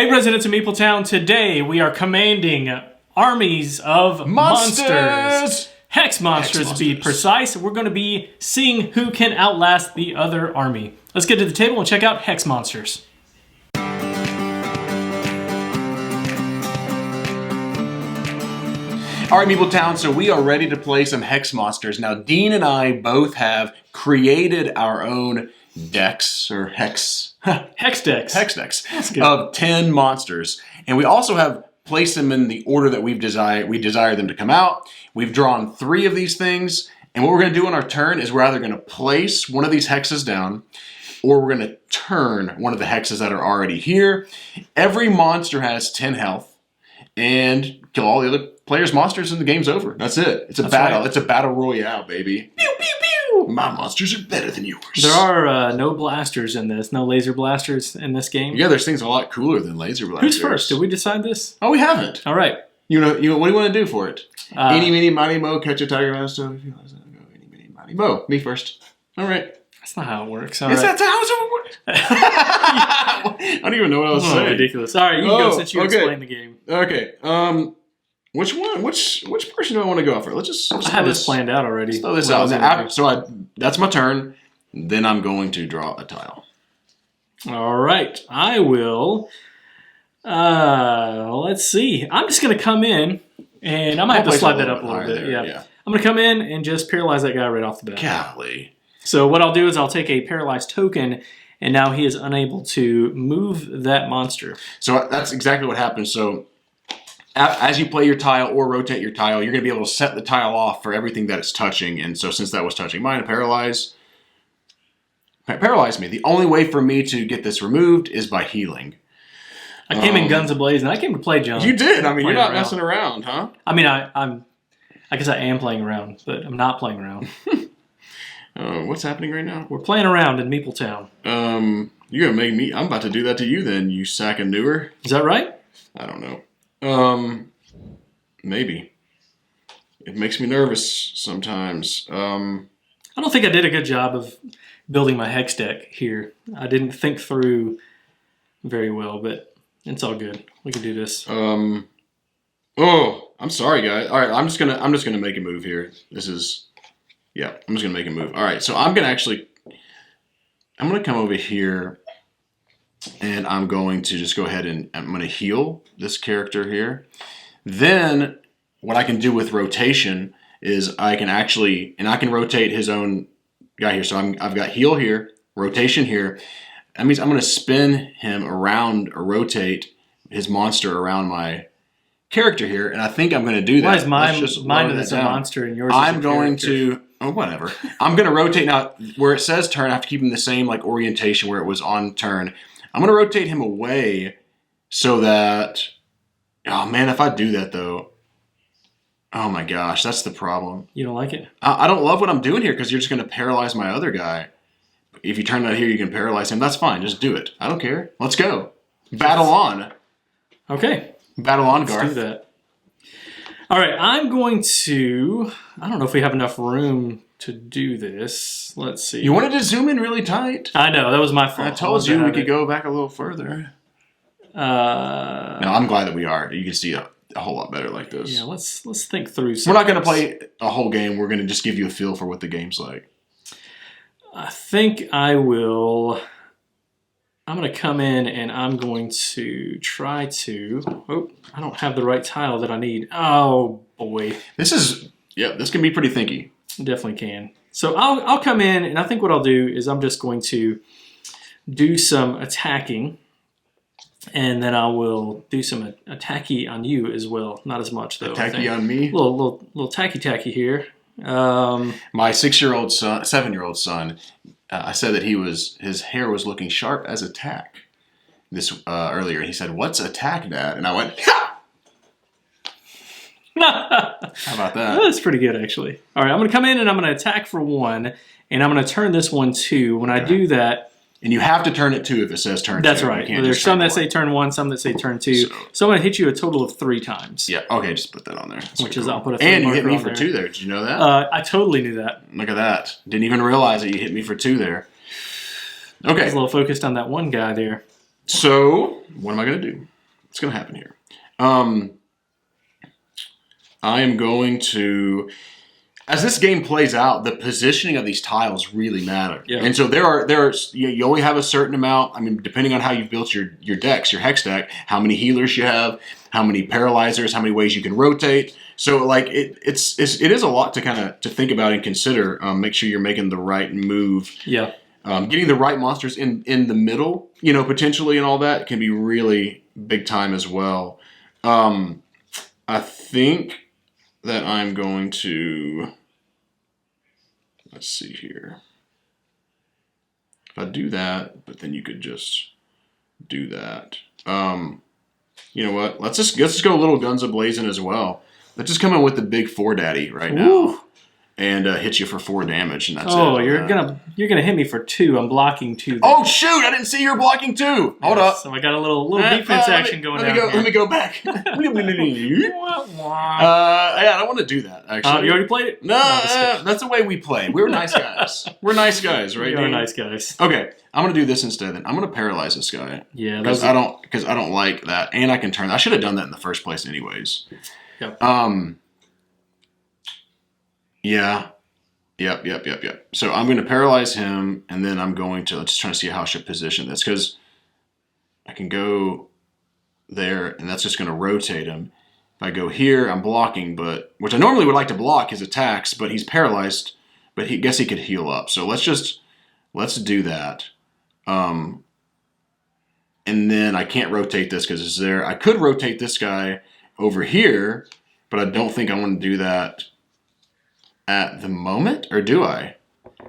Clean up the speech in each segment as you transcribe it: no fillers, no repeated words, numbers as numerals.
Hey, residents of Meepletown, today we are commanding armies of monsters. Hex monsters to be precise. We're going to be seeing who can outlast the other army. Let's get to the table and check out Hex monsters. All right, Meepletown, so we are ready to play some Hex monsters. Now, Dean and I both have created our own decks, or Hex decks of 10 monsters. And we also have placed them in the order that we desire them to come out. We've drawn 3 of these things. And what we're going to do on our turn is we're either going to place one of these hexes down, or we're going to turn one of the hexes that are already here. Every monster has 10 health. And kill all the other players' monsters and the game's over. That's it. It's a battle. Right. It's a battle royale, baby. Pew, pew, pew. My monsters are better than yours. There are no blasters in this. No laser blasters in this game. Yeah, there's things a lot cooler than laser blasters. Who's first? Did we decide this? Oh, we haven't. All right. You know, what do you want to do for it? Eeny, meeny, miny, mo, catch a tiger, mouse, stone. Eeny, meeny, miny, mo. Me first. All right. That's not how it works. Is that how it works? I don't even know what I was saying. Ridiculous. All right, you can go since you explained the game. Okay. Which one? Which person do I want to go for? Let's I had this planned out already. Let's throw this out. That's my turn. Then I'm going to draw a tile. All right. I will. Let's see. I'm just going to come in, and I might have to slide that up a little bit. Yeah. I'm going to come in and just paralyze that guy right off the bat. Golly. So what I'll do is I'll take a paralyzed token, and now he is unable to move that monster. So that's exactly what happens. So as you play your tile or rotate your tile, you're going to be able to set the tile off for everything that it's touching. And so since that was touching mine, paralyze me. The only way for me to get this removed is by healing. I came in guns a-blazing. I came to play, John. You did. I mean, you're not messing around, huh? I mean, I guess I am playing around, but I'm not playing around. What's happening right now? We're playing around in Meepletown. You're going to make me... I'm about to do that to you then, you sack of newer. Is that right? I don't know. Maybe. It makes me nervous sometimes. I don't think I did a good job of building my hex deck here. I didn't think through very well, but it's all good. We can do this. Oh, I'm sorry, guys. All right, I'm just gonna make a move here. This is, yeah, I'm just gonna make a move. All right, so I'm gonna come over here, and I'm going to just go ahead and I'm going to heal this character here. Then what I can do with rotation is I can rotate his own guy here. So I've got heal here, rotation here. That means I'm going to spin him around or rotate his monster around my character here. And I think I'm going to do that. Why is mine is a monster and yours is a character? I'm going to... Oh, whatever. I'm going to rotate now. Where it says turn, I have to keep him the same like orientation where it was on turn. I'm going to rotate him away so that... Oh, man, if I do that, though... Oh, my gosh, that's the problem. You don't like it? I don't love what I'm doing here because you're just going to paralyze my other guy. If you turn that here, you can paralyze him. That's fine. Just do it. I don't care. Let's go. Battle on. Okay. Battle on, Garth. Let's do that. All right, I'm going to... I don't know if we have enough room to do this. Let's see. You wanted to zoom in really tight. I know. That was my fault. I told you we could go back a little further. No, I'm glad that we are. You can see a whole lot better like this. Yeah, let's think through some We're not going to play a whole game. We're going to just give you a feel for what the game's like. I think I will... I'm going to come in and I'm going to try to... Oh, I don't have the right tile that I need. Oh, boy. This can be pretty thinky. It definitely can. So I'll come in and I think what I'll do is I'm just going to do some attacking. And then I will do some attacky on you as well. Not as much, though. Attacky on me? Little tacky here. My 7-year-old son... I said that his hair was looking sharp as a tack this earlier. He said, "What's a tack, Dad?" And I went, "Ha!" How about that? That's pretty good, actually. All right, I'm going to come in and I'm going to attack for 1, and I'm going to turn this one 2. When I do that... And you have to turn it 2 if it says turn 2. That's right. Well, there's some that say turn 1, some that say turn 2. So I'm going to hit you a total of 3 times. Yeah, okay, just put that on there. I'll put a 3 And you hit me for 2 there. Did you know that? I totally knew that. Look at that. Didn't even realize that you hit me for 2 there. Okay. I was a little focused on that one guy there. So, what am I going to do? What's going to happen here? I am going to... As this game plays out, the positioning of these tiles really matter. Yeah. And so you only have a certain amount. I mean, depending on how you've built your decks, your hex deck, how many healers you have, how many paralyzers, how many ways you can rotate. So like it is a lot to think about and consider. Make sure you're making the right move. Yeah. Getting the right monsters in the middle, potentially, and all that can be really big time as well. I think that I'm going to, let's see here. If I do that, but then you could just do that. You know what? Let's just go a little guns a-blazing as well. Let's just come in with the big 4 daddy right now. Woo. And hit you for 4 damage, and that's it. Oh, you're gonna hit me for 2. I'm blocking 2. Oh shoot! I didn't see you were blocking 2. Hold up. So I got a little defense action going on. Let me go back. Yeah, I don't want to do that. Actually, you already played it? No, that's the way we play. We're nice guys. We're nice guys, right? We're nice guys. Okay, I'm gonna do this instead. Then I'm gonna paralyze this guy. Yeah, because I don't like that, and I can turn. I should have done that in the first place, anyways. Yep. Yeah. Yep. So I'm going to paralyze him, and then I'm going to, let's just try to see how I should position this, because I can go there, and that's just going to rotate him. If I go here, I'm blocking, which I normally would like to block his attacks, but he's paralyzed, but he guess he could heal up. So let's do that. And then I can't rotate this because it's there. I could rotate this guy over here, but I don't think I want to do that at the moment, or do I?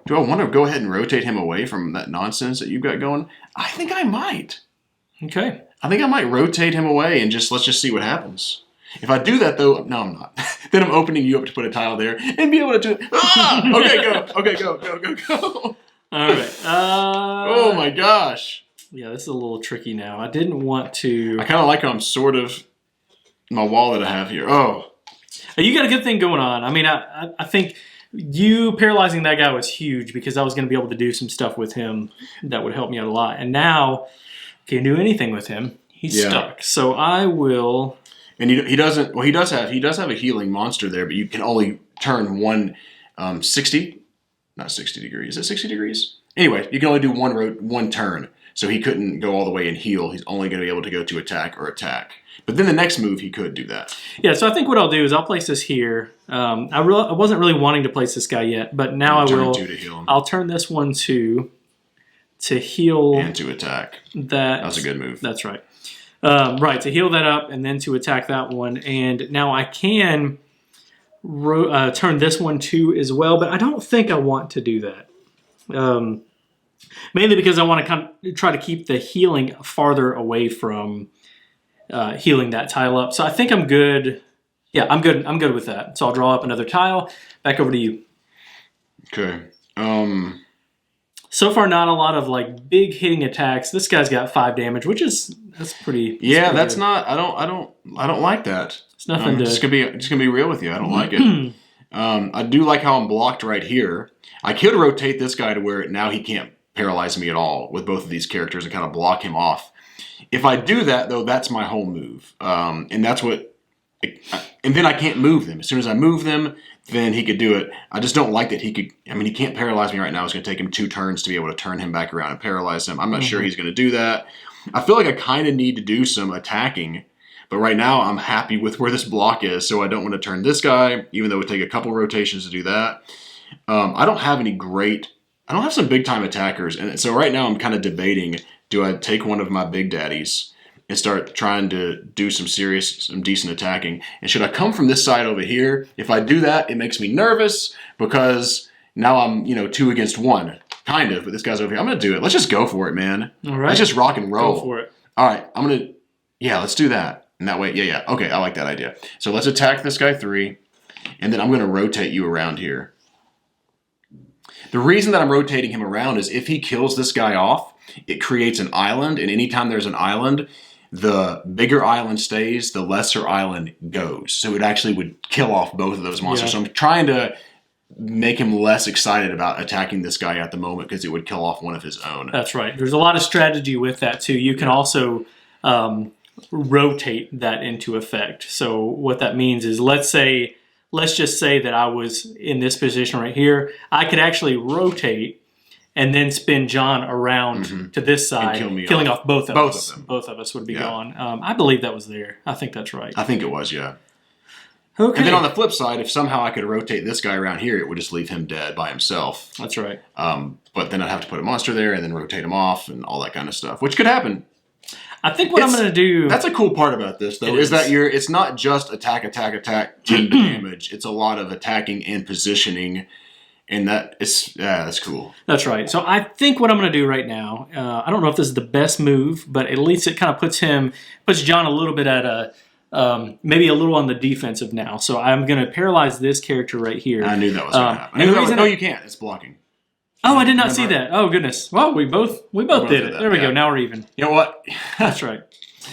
Do I want to go ahead and rotate him away from that nonsense that you've got going? I think I might. Okay. I think I might rotate him away and let's just see what happens. If I do that, though, no, I'm not. Then I'm opening you up to put a tile there and be able to do it. Ah! Okay, go. Okay, go. All right. Oh my gosh. Yeah, this is a little tricky now. I didn't want to. I kind of like how I'm sort of my wall that I have here. Oh. You got a good thing going on. I mean, I think you paralyzing that guy was huge because I was going to be able to do some stuff with him that would help me out a lot. And now, can't do anything with him. He's stuck. So I will. And he doesn't. Well, he does have a healing monster there, but you can only turn one 60, not 60 degrees. Is it 60 degrees? Anyway, you can only do one turn. So he couldn't go all the way and heal. He's only going to be able to go to attack or attack. But then the next move, he could do that. Yeah, so I think what I'll do is I'll place this here. I wasn't really wanting to place this guy yet, but now I will. To heal him. I'll turn this one to heal. And to attack. That was a good move. That's right. Right, to heal that up and then to attack that one. And now I can turn this one too as well, but I don't think I want to do that. Mainly because I want to kind of try to keep the healing farther away from healing that tile up. So I think I'm good. Yeah, I'm good. I'm good with that. So I'll draw up another tile. Back over to you. Okay. So far, not a lot of like big hitting attacks. This guy's got 5 damage, that's pretty. That's not. I don't like that. It's nothing to. Just gonna be real with you. I don't like it. I do like how I'm blocked right here. I could rotate this guy to where now he can't paralyze me at all with both of these characters and kind of block him off. If I do that, though, that's my whole move. And that's what... And then I can't move them. As soon as I move them, then he could do it. I just don't like that he could... I mean, he can't paralyze me right now. It's going to take him 2 turns to be able to turn him back around and paralyze him. I'm not sure he's going to do that. I feel like I kind of need to do some attacking. But right now, I'm happy with where this block is, so I don't want to turn this guy, even though it would take a couple rotations to do that. I don't have some big-time attackers. And so right now, I'm kind of debating... Do I take one of my big daddies and start trying to do some decent attacking? And should I come from this side over here? If I do that, it makes me nervous because now I'm, 2 against 1. Kind of, but this guy's over here. I'm going to do it. Let's just go for it, man. All right. Let's just rock and roll. Go for it. All right. Let's do that. And that way, yeah. Okay, I like that idea. So let's attack this guy 3, and then I'm going to rotate you around here. The reason that I'm rotating him around is if he kills this guy off, it creates an island, and anytime there's an island, the bigger island stays, the lesser island goes. So it actually would kill off both of those monsters. Yeah. So I'm trying to make him less excited about attacking this guy at the moment because it would kill off one of his own. That's right. There's a lot of strategy with that too. You can also rotate that into effect. So what that means is, let's just say that I was in this position right here. I could actually rotate and then spin John around to this side, killing off both of us. Both of us would be gone. I believe that was there. I think that's right. I think it was, yeah. Okay. And then on the flip side, if somehow I could rotate this guy around here, it would just leave him dead by himself. That's right. But then I'd have to put a monster there and then rotate him off and all that kind of stuff, which could happen. I think I'm going to do... That's a cool part about this, though, is that it's not just attack, 10 damage. It's a lot of attacking and positioning, and that's cool. That's right. So I think what I'm going to do right now, I don't know if this is the best move, but at least it kind of puts John a little bit at a... maybe a little on the defensive now. So I'm going to paralyze this character right here. I knew that was going to happen. No, you can't. It's blocking. Oh, I did not see that. Oh, goodness. Well, we both did it. There we go. Now we're even. You know what? That's right.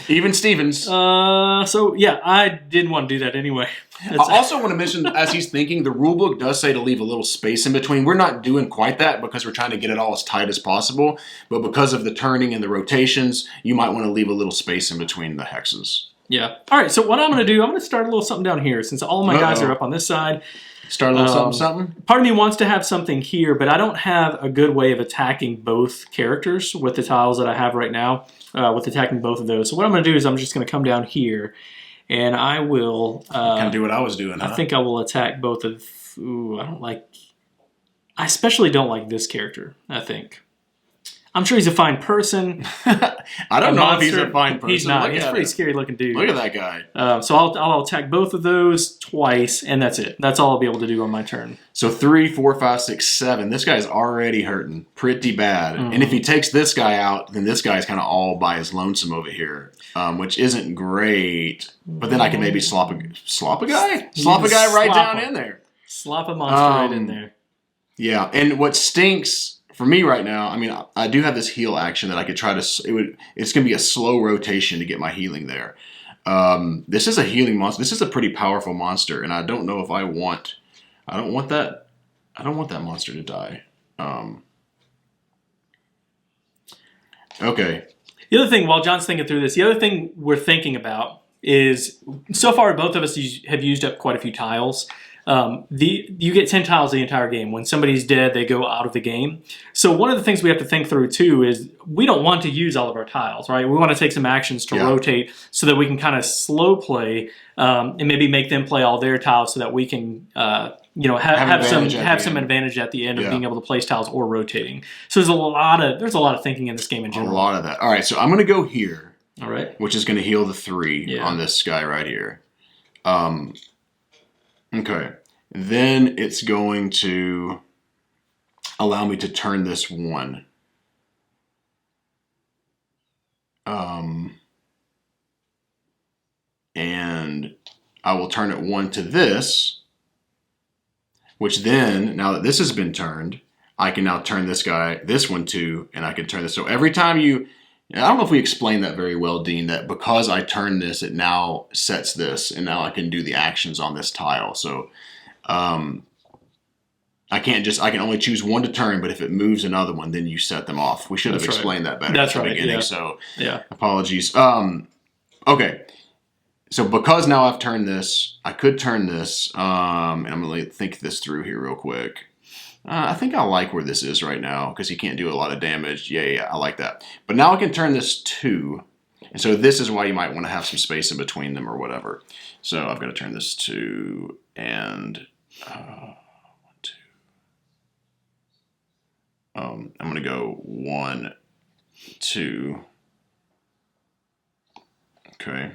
Even Stevens. So, yeah, I didn't want to do that anyway. I also want to mention, as he's thinking, the rulebook does say to leave a little space in between. We're not doing quite that because we're trying to get it all as tight as possible. But because of the turning and the rotations, you might want to leave a little space in between the hexes. Yeah. All right, so what I'm going to do, I'm going to start a little something down here since all of my guys are up on this side. Start a little something? Part of me wants to have something here, but I don't have a good way of attacking both characters with the tiles that I have right now, with attacking both of those. So what I'm going to do is I'm just going to come down here, and I will... kind of do what I was doing, I think I will attack both of... Ooh, I especially don't like this character, I think. I'm sure he's a fine person. I don't know if he's a fine person. He's not. He's a pretty scary looking dude. Look at that guy. So I'll attack both of those twice, and that's it. That's all I'll be able to do on my turn. So 3, 4, 5, 6, 7. This guy's already hurting pretty bad. Mm-hmm. And if he takes this guy out, then this guy's kind of all by his lonesome over here, which isn't great. But then I can maybe slop a guy? Slop a guy right down in there. Slop a monster right in there. Yeah, and what stinks... For me right now, I mean, I do have this heal action that I could try to... It's going to be a slow rotation to get my healing there. This is a healing monster. This is a pretty powerful monster, and I don't know if I don't want that monster to die. Okay. The other thing, while John's thinking through this, the other thing we're thinking about is, so far both of us have used up quite a few tiles. You get 10 tiles the entire game. When somebody's dead, they go out of the game. So one of the things we have to think through too is we don't want to use all of our tiles, right? We want to take some actions to rotate so that we can kind of slow play and maybe make them play all their tiles so that we can have some advantage at the end of being able to place tiles or rotating. So there's a lot of thinking in this game in general. A lot of that. All right, so I'm going to go here. All right. Which is going to heal the 3 on this guy right here. Okay. Then it's going to allow me to turn this 1. And I will turn it 1 to this, which then, now that this has been turned, I can now turn this one 2, and I can turn this. So every time I don't know if we explained that very well, Dean, that because I turn this, it now sets this, and now I can do the actions on this tile. So I can only choose one to turn, but if it moves another one, then you set them off. We should have explained that better at the beginning, so apologies. Okay, so because now I've turned this, I could turn this, and I'm going to think this through here real quick. I think I like where this is right now because he can't do a lot of damage. Yeah, I like that. But now I can turn this 2. And so this is why you might want to have some space in between them or whatever. So I've got to turn this 2 and 1, 2. I'm going to go 1, 2. Okay.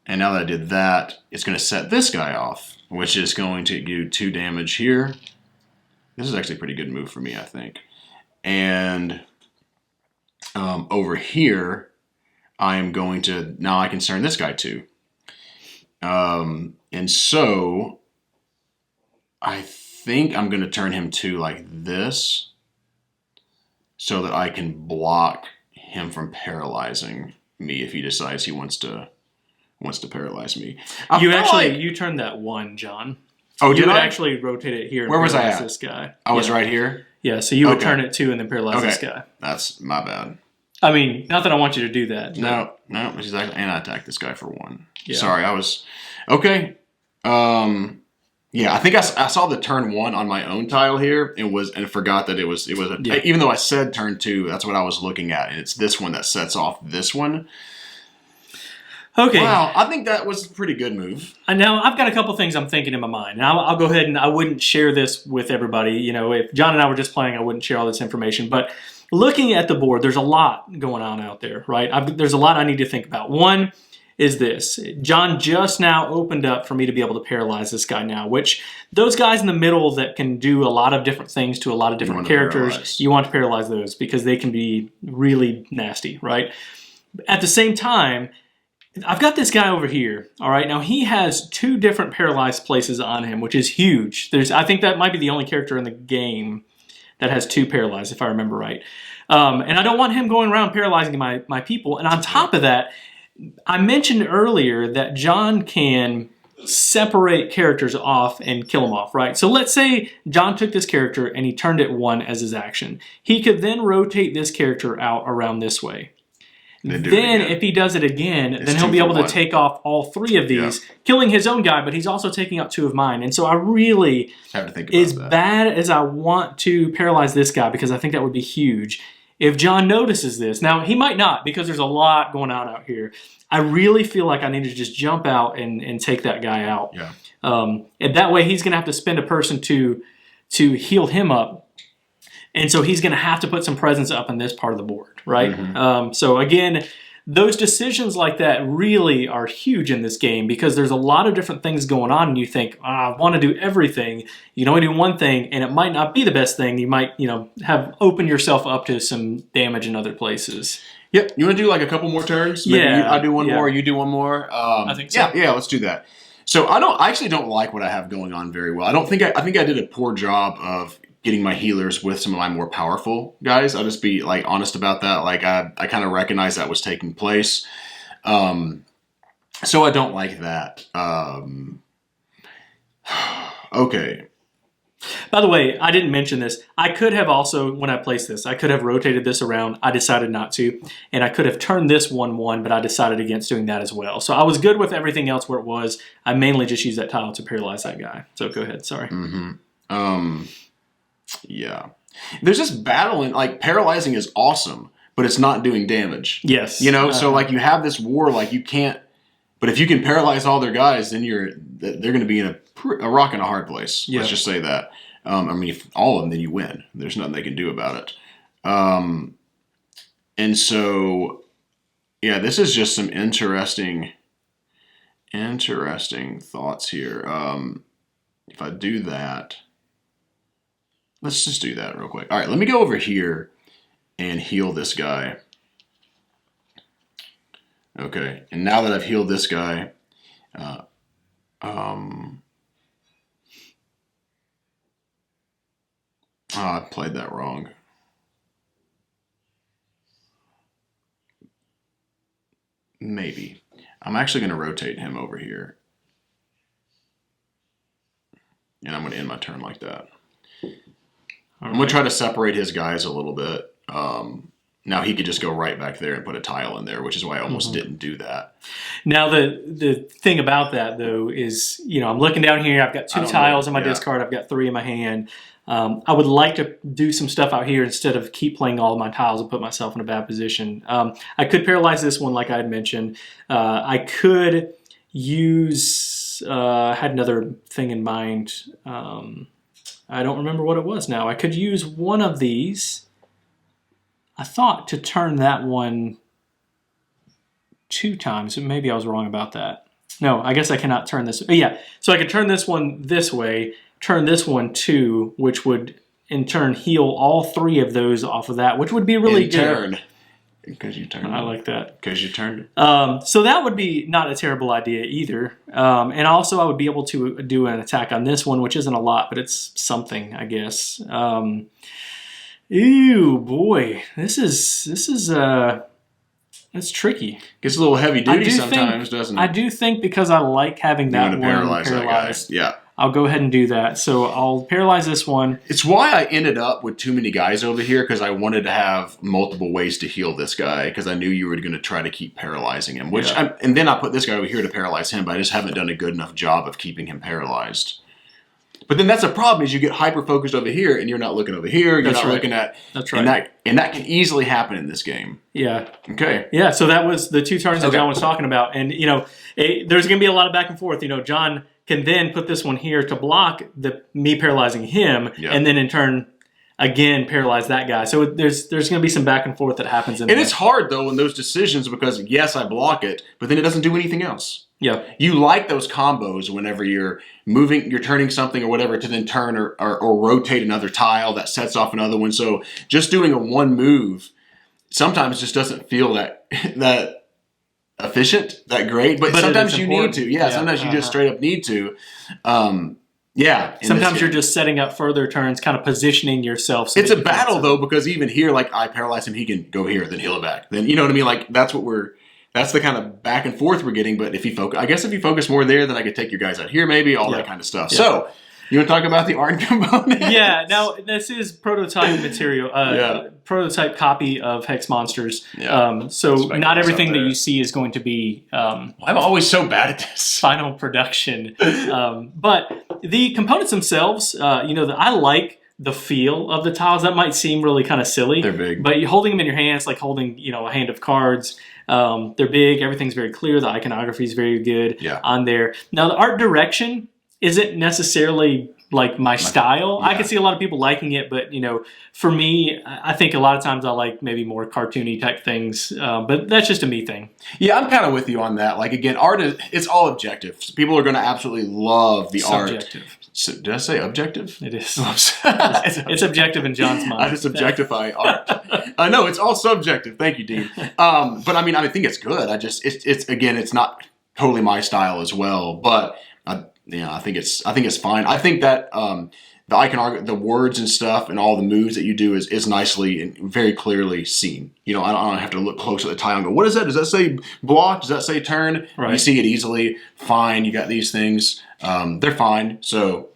And now that I did that, it's going to set this guy off, which is going to do 2 damage here. This is actually a pretty good move for me, I think. And over here, I am going to... Now I can turn this guy 2. And so, I think I'm going to turn him 2 like this, so that I can block him from paralyzing me if he decides he wants to paralyze me. You turned that 1, John. Oh, you did would I? actually rotate it here. And Where was I paralyze at? This guy. I was right here? Yeah, so you would turn it 2 and then paralyze this guy. That's my bad. I mean, not that I want you to do that. No, exactly. And I attacked this guy for 1. Yeah. Sorry, I was... Okay. Yeah, I think I saw the turn 1 on my own tile here and forgot that it was even though I said turn 2, that's what I was looking at, and it's this one that sets off this one. Okay. Wow, I think that was a pretty good move. And now I've got a couple things I'm thinking in my mind, and I'll go ahead and I wouldn't share this with everybody. You know, if John and I were just playing, I wouldn't share all this information. But looking at the board, there's a lot going on out there, right? There's a lot I need to think about. One is this. John just now opened up for me to be able to paralyze this guy now, which those guys in the middle that can do a lot of different things to a lot of different characters, you want to paralyze those because they can be really nasty, right? At the same time, I've got this guy over here, all right? Now, he has 2 different paralyzed places on him, which is huge. I think that might be the only character in the game that has 2 paralyzed, if I remember right. And I don't want him going around paralyzing my people. And on top of that, I mentioned earlier that John can separate characters off and kill them off, right? So let's say John took this character and he turned it 1 as his action. He could then rotate this character out around this way. Then if he does it again, then he'll be able to take off all 3 of these, killing his own guy, but he's also taking out 2 of mine. And so I really, have to think about as bad as I want to paralyze this guy, because I think that would be huge, if John notices this, now he might not because there's a lot going on out here. I really feel like I need to just jump out and take that guy out. Yeah. And that way he's going to have to spend a person to heal him up. And so he's going to have to put some presence up in this part of the board, right? Mm-hmm. So again, those decisions like that really are huge in this game because there's a lot of different things going on and you think, I want to do everything. You can only do one thing and it might not be the best thing. You might, have open yourself up to some damage in other places. Yep. You want to do like a couple more turns? Maybe I do one more, you do one more. I think so. Yeah, let's do that. So I actually don't like what I have going on very well. I think I did a poor job of getting my healers with some of my more powerful guys. I'll just be like honest about that. Like I kind of recognize that was taking place. So I don't like that. Okay. By the way, I didn't mention this. I could have also, when I placed this, I could have rotated this around. I decided not to. And I could have turned this 1-1, but I decided against doing that as well. So I was good with everything else where it was. I mainly just used that tile to paralyze that guy. So go ahead. Sorry. Yeah. There's this battle, and like paralyzing is awesome, but it's not doing damage. Yes. So like you have this war, like you can't, but if you can paralyze all their guys, then they're going to be in a rock and a hard place. Let's just say that. I mean, if all of them, then you win. There's nothing they can do about it. And so, yeah, this is just some interesting thoughts here. If I do that, let's just do that real quick. All right, let me go over here and heal this guy. Okay, and now that I've healed this guy, I played that wrong. Maybe. I'm actually going to rotate him over here. And I'm going to end my turn like that. I'm going to try to separate his guys a little bit. Now he could just go right back there and put a tile in there, which is why I almost didn't do that. Now the thing about that though is, I'm looking down here. I've got 2 tiles in my discard. I've got 3 in my hand. I would like to do some stuff out here instead of keep playing all of my tiles and put myself in a bad position. I could paralyze this one like I had mentioned. I could use, had another thing in mind. I don't remember what it was now. I could use one of these, I thought, to turn that one 2 times. Maybe I was wrong about that. No, I guess I cannot turn this. Yeah, so I could turn this one this way, turn this one 2, which would in turn heal all 3 of those off of that, which would be really good. Because you turned. I like that. Because you turned. So that would be not a terrible idea either. And also I would be able to do an attack on this one, which isn't a lot, but it's something, I guess. Ew, boy, this is it's tricky. Gets a little heavy duty sometimes, doesn't it? I do think because I like having that one paralyzed. That guy. Yeah. I'll go ahead and do that. So I'll paralyze this one. It's why I ended up with too many guys over here, because I wanted to have multiple ways to heal this guy, because I knew you were going to try to keep paralyzing him. And then I put this guy over here to paralyze him, but I just haven't done a good enough job of keeping him paralyzed. But then that's a problem, is you get hyper-focused over here, and you're not looking over here. You're not looking at... That's right. And that can easily happen in this game. Yeah. Okay. Yeah, so that was the 2 turns that John was talking about. And, there's going to be a lot of back and forth. John can then put this one here to block me paralyzing him, and then in turn, again, paralyze that guy. So there's going to be some back and forth that happens in there. And it's hard, though, in those decisions, because, yes, I block it, but then it doesn't do anything else. Yeah. You like those combos whenever you're moving, you're turning something or whatever to then turn or rotate another tile that sets off another one. So just doing a one move sometimes just doesn't feel that efficient, that great. But sometimes you need to. Yeah, sometimes you just straight up need to. Sometimes you're just setting up further turns, kind of positioning yourself. So it's a battle, though, because even here, like, I paralyze him, he can go here, then heal it back. Then, you know what I mean? Like, that's the kind of back and forth we're getting. But if you focus more there, then I could take your guys out here, maybe, all that kind of stuff. Yeah. So, you want to talk about the art component? Yeah. Now, this is prototype material, prototype copy of Hex Monsters. Yeah. So not everything that you see is going to be... I'm always so bad at this. Final production. But the components themselves, I like the feel of the tiles. That might seem really kind of silly. They're big. But you're holding them in your hands, like holding, a hand of cards. They're big. Everything's very clear. The iconography is very good on there. Now, the art direction isn't necessarily like my style. Yeah. I can see a lot of people liking it, but for me, I think a lot of times I like maybe more cartoony type things. But that's just a me thing. Yeah, I'm kind of with you on that. Like, again, art it's all objective. People are going to absolutely love the Subjective. art. So, did I say objective? It is. It's objective in John's mind. I just objectify art. I know, it's all subjective. Thank you, Dean. But I mean, I think it's good. It's not totally my style as well. But I think it's fine. I think that the iconography, the words and stuff, and all the moves that you do is nicely and very clearly seen. I don't have to look close at the tile and go, what is that? Does that say block? Does that say turn? Right. You see it easily. Fine. You got these things. They're fine. So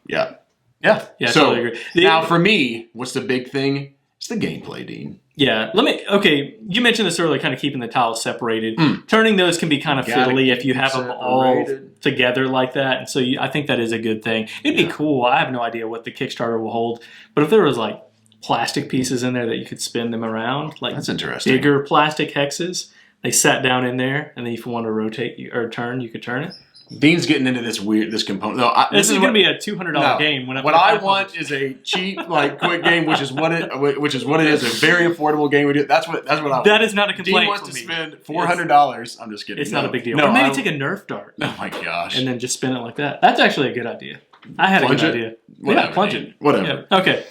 yeah. So totally agree. Now for me, what's the big thing? It's the gameplay, Dean. Yeah. You mentioned this earlier, kind of keeping the tiles separated. Turning those can be kind of fiddly if you have them all together like that. And so I think that is a good thing. It'd be cool. I have no idea what the Kickstarter will hold. But if there was like plastic pieces in there that you could spin them around, like that's interesting. Bigger plastic hexes, they sat down in there, and then if you want to rotate or turn, you could turn it. Dean's getting into this component. No, this is going to be a $200 game. What I want is a cheap, quick game, which is what it is. A very affordable game. That's what I want. That is not a complaint. Dean wants to spend $400. I'm just kidding. It's not a big deal. Or maybe take a Nerf dart. Oh my gosh! And then just spin it like that. That's actually a good idea. I had a good idea. Whatever. Plunge it. Whatever. Yeah. Okay.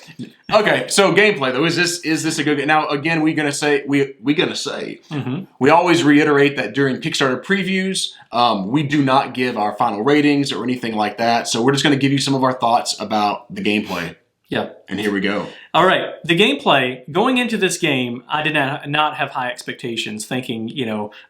Okay. So gameplay though, is this a good game? Now again, we always reiterate that during Kickstarter previews, we do not give our final ratings or anything like that. So we're just going to give you some of our thoughts about the gameplay. Yeah. And here we go. All right. The gameplay, going into this game, I did not have high expectations, thinking,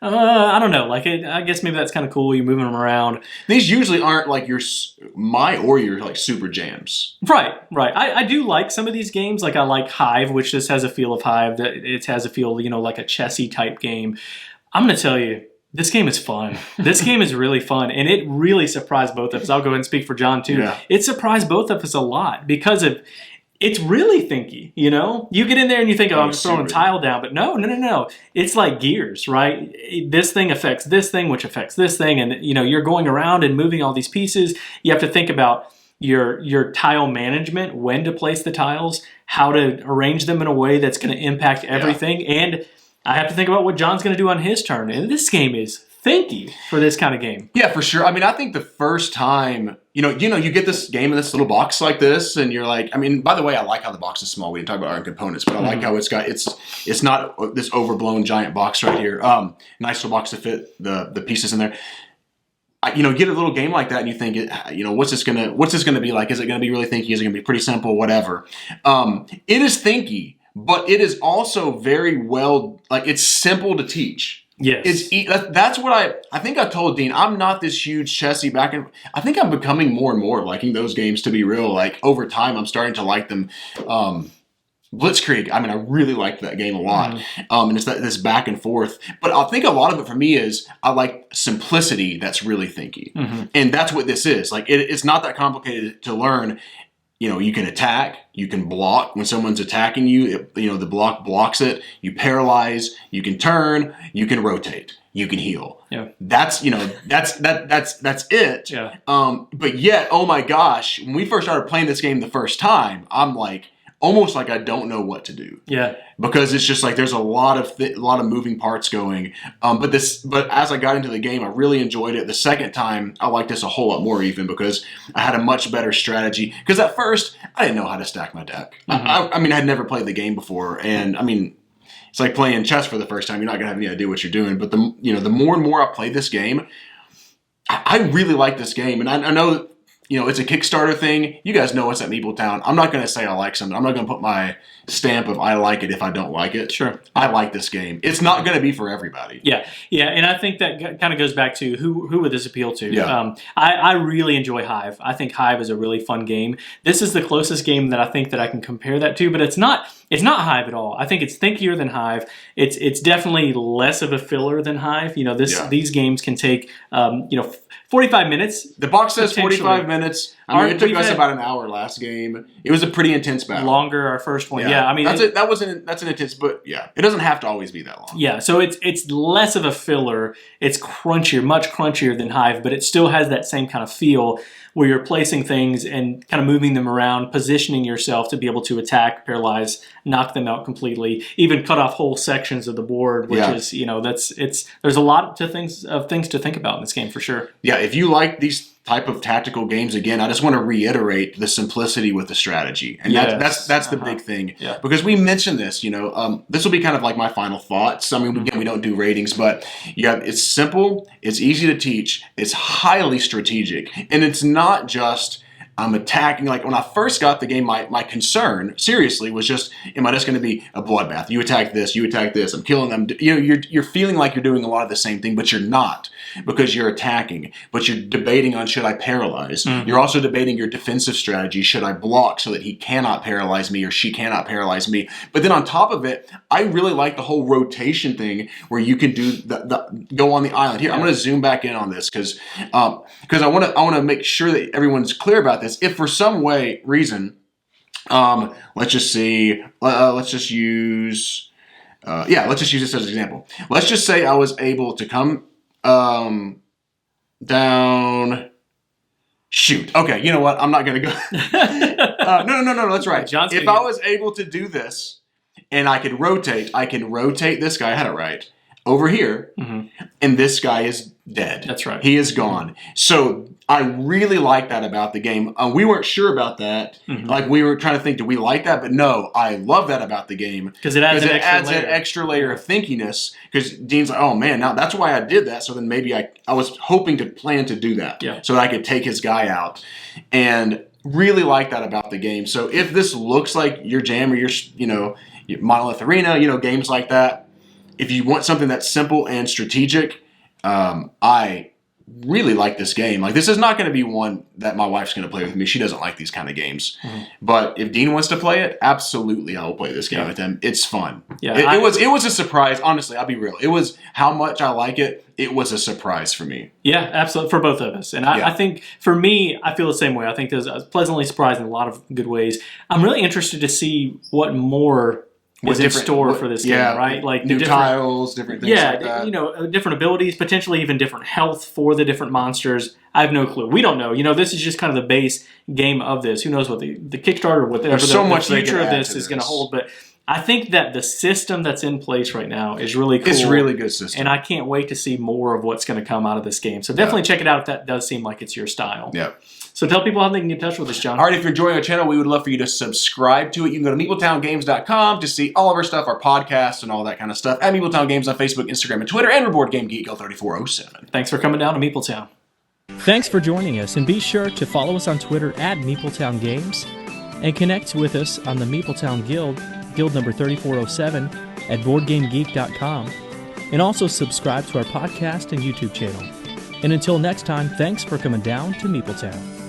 I don't know. I guess maybe that's kind of cool. You're moving them around. These usually aren't like your super jams. Right. I do like some of these games. Like I like Hive, which just has a feel of Hive. It has a feel, like a chessy type game. I'm going to tell you, this game is fun. This game is really fun, and it really surprised both of us. I'll go ahead and speak for John, too. Yeah. It surprised both of us a lot because it's really thinky, You get in there and you think, I'm throwing a tile down, but no. It's like gears, right? This thing affects this thing, which affects this thing, and, you're going around and moving all these pieces. You have to think about your tile management, when to place the tiles, how to arrange them in a way that's going to impact everything, and I have to think about what John's going to do on his turn. And this game is thinky for this kind of game. Yeah, for sure. I mean, I think the first time, you get this game in this little box like this, and you're like, by the way, I like how the box is small. We didn't talk about art and components, but I like how it's not this overblown giant box right here. Nice little box to fit the pieces in there. Get a little game like that, and you think, what's this gonna be like? Is it gonna be really thinky? Is it gonna be pretty simple? Whatever. It is thinky. But it is also very well, it's simple to teach. Yes. That's what I think I told Dean. I'm not this huge chessy back and I think I'm becoming more and more liking those games, to be real. Like over time, I'm starting to like them. Blitzkrieg, I mean, I really liked that game a lot. And it's this back and forth. But I think a lot of it for me is I like simplicity that's really thinky. And that's what this is. Like, it's not that complicated to learn. You know, you can attack, you can block when someone's attacking you. The block blocks it. You paralyze, you can turn, you can rotate, you can heal. Yeah. That's that's it. Yeah. But yet, oh my gosh, when we first started playing this game the first time, I'm like, almost like I don't know what to do. Yeah. Because it's just like there's a lot of moving parts going. But as I got into the game, I really enjoyed it. The second time, I liked this a whole lot more even because I had a much better strategy. Because at first, I didn't know how to stack my deck. I mean, I'd never played the game before, and I mean, it's like playing chess for the first time. You're not gonna have any idea what you're doing. But the more and more I play this game, I really like this game, and I know. It's a Kickstarter thing. You guys know us at Meepletown. I'm not going to say I like something. I'm not going to put my stamp of I like it if I don't like it. Sure. I like this game. It's not going to be for everybody. Yeah. Yeah. And I think that kind of goes back to who would this appeal to? Yeah. I really enjoy Hive. I think Hive is a really fun game. This is the closest game that I think that I can compare that to, but it's not Hive at all. I think it's thinkier than Hive. It's definitely less of a filler than Hive. These games can take 45 minutes. The box says 45 minutes. I mean, it took us about an hour last game. It was a pretty intense battle. Longer our first one. Yeah, I mean that's an intense, but yeah, it doesn't have to always be that long. Yeah, so it's less of a filler. It's crunchier, much crunchier than Hive, but it still has that same kind of feel where you're placing things and kind of moving them around, positioning yourself to be able to attack, paralyze, knock them out completely, even cut off whole sections of the board, which is, there's a lot of things to think about in this game for sure. Yeah, if you like these type of tactical games, again, I just want to reiterate the simplicity with the strategy. And that's the big thing. Yeah. Because we mentioned this, this will be kind of like my final thoughts. I mean, again, we don't do ratings, but it's simple, it's easy to teach, it's highly strategic, and it's not just I'm attacking. Like when I first got the game, my concern, seriously, was just, am I just going to be a bloodbath? You attack this, I'm killing them. You're feeling like you're doing a lot of the same thing, but you're not, because you're attacking. But you're debating on, should I paralyze? You're also debating your defensive strategy. Should I block so that he cannot paralyze me or she cannot paralyze me? But then on top of it, I really like the whole rotation thing where you can do go on the island. Here, I'm going to zoom back in on this because I want to make sure that everyone's clear about this. If for some reason, let's just see, let's just use this as an example. Let's just say I was able to come down. Shoot. Okay, you know what? I'm not going to go. No, that's right. If I was able to do this and I can rotate this guy, I had it right, over here, and this guy is dead. That's right. He is gone. So I really like that about the game. We weren't sure about that. Like we were trying to think, do we like that? But no, I love that about the game because it adds an extra layer of thinkiness. Because Dean's like, oh man, now that's why I did that. So then maybe I was hoping to plan to do that, so that I could take his guy out, and really like that about the game. So if this looks like your jam or your Monolith Arena, games like that, if you want something that's simple and strategic, I really like this game. Like, this is not going to be one that my wife's going to play with me. She doesn't like these kind of games. But if Dean wants to play it, absolutely I will play this game with him. It's fun. Yeah, it was a surprise. Honestly, I'll be real. It was how much I like it. It was a surprise for me. Yeah, absolutely, for both of us. And I think, for me, I feel the same way. I think I was pleasantly surprised in a lot of good ways. I'm really interested to see what more is in store for this game, right? Like new tiles, different things like that. Different abilities, potentially even different health for the different monsters. I have no clue. We don't know. This is just kind of the base game of this. Who knows what the Kickstarter, whatever the future of this is going to hold. But I think that the system that's in place right now is really cool. It's a really good system. And I can't wait to see more of what's going to come out of this game. So definitely check it out if that does seem like it's your style. Yeah. So tell people how they can get in touch with us, John. All right, if you're enjoying our channel, we would love for you to subscribe to it. You can go to MeepletownGames.com to see all of our stuff, our podcasts, and all that kind of stuff. At Meepletown Games on Facebook, Instagram, and Twitter, and Board Game Geek L3407. Thanks for coming down to Meepletown. Thanks for joining us, and be sure to follow us on Twitter at Meepletown Games, and connect with us on the Meepletown Guild number 3407, at BoardGameGeek.com. and also subscribe to our podcast and YouTube channel. And until next time, thanks for coming down to Meepletown.